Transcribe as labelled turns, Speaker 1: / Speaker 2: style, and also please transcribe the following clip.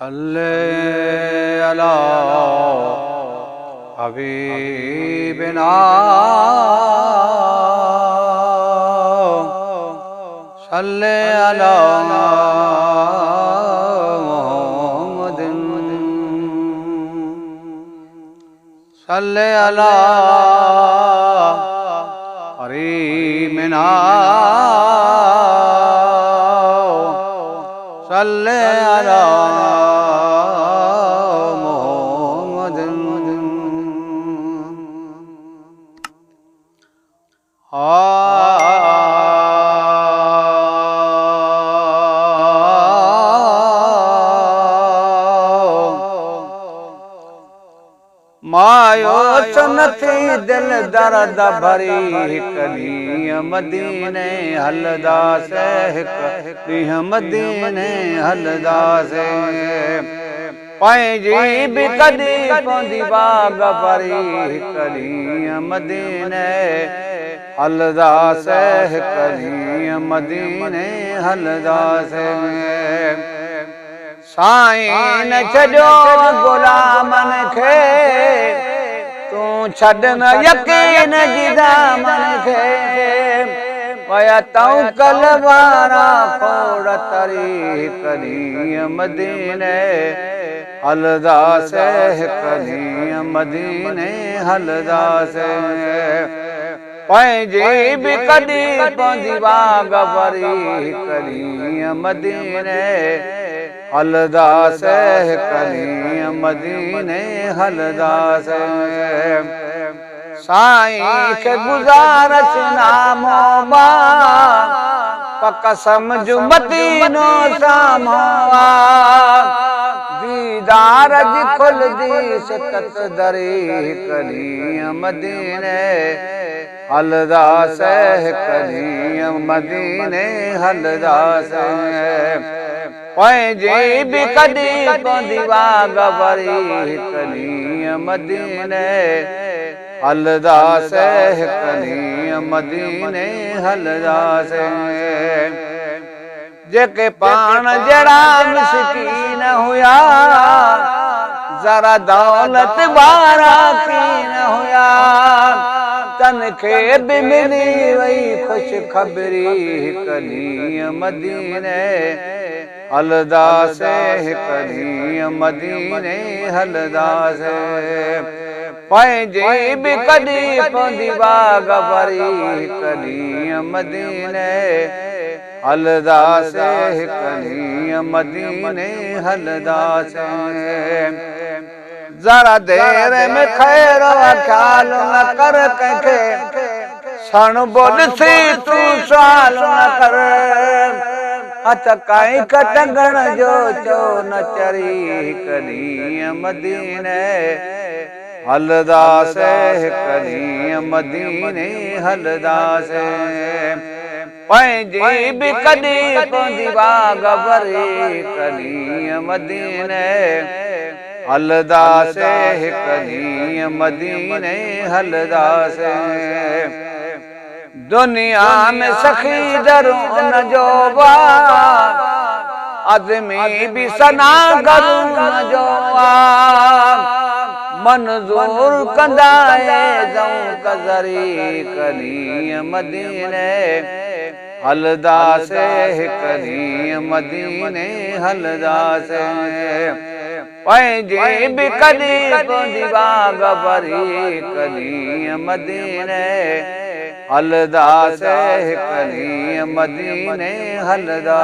Speaker 1: सल्ले अला हबीबिना सल्ले अला मुहम्मदिन सल्ले अला करीमिना सल्ले अला मायो सुनती दिल दर्द भरी कॾहिं मदीने हलदासे ॾींहं मदीने हलदासे पंहिंजी बि कॾहिं पवंदी बाग भरी कॾहिं मदीने हलदासे कॾहिं मदीने हलदासे साईं न छॾियो गुलामन खे तूं छॾ न यकीन जी दामन खे वया तऊं कल वारा खोड़ तरी कॾहिं मदीने हलदासे कॾहिं मदीने हलदासे पंहिंजी बि कॾहिं पवंदी बाग भरी कॾहिं मदीने हलदासे कॾहिं मदीने हलदासे साईं खे गुज़ारश नामो बा पक सम्झ मदीनो सामो दीदार जी खुलदी सिकत दरी कॾहिं मदीने हलदासे कॾहिं मदीने हलदासे पंहिंजी बि कॾहिं पवंदी बाग भरी कॾहिं मदीने हलदासे कॾहिं मदीने हलदासे जेके पाण जहिड़ा मिसकीन हुया ज़रा दौलत वारा कीन हुया तन खे बि मिली वई ख़ुश ख़बरी कॾहिं मदीने हलदासे कॾहिं मदीने हलदासे पंहिंजी बि कॾहिं पवंदी बाग भरी कॾहिं मदीने हलदासे कॾहिं मदीने हलदासे ज़रा देर में खैर ख्याल न कर कंहिंखे सण ॾिसी तूं सुवाल न कर हथ काई कटंगण जो चो न चरी कॾहिं मदीने हलदासे कॾहिं मदीने हलदासे पंहिंजी बि कॾहिं पवंदी बाग भरी कॾहिं मदीने हलदासे कॾहिं मदीने हलदासे दुनिया में सखी दरूं न जो बा आदमी बि सना करूं न जो मंज़ूर कंदा जऊं कज़री कॾहिं मदीने हलदासे कॾहिं मदीने हलदासे पंहिंजी बि कॾहिं पवंदी बाग भरी कॾहिं मदीने हलदासे कॾहिं मदीने हलदा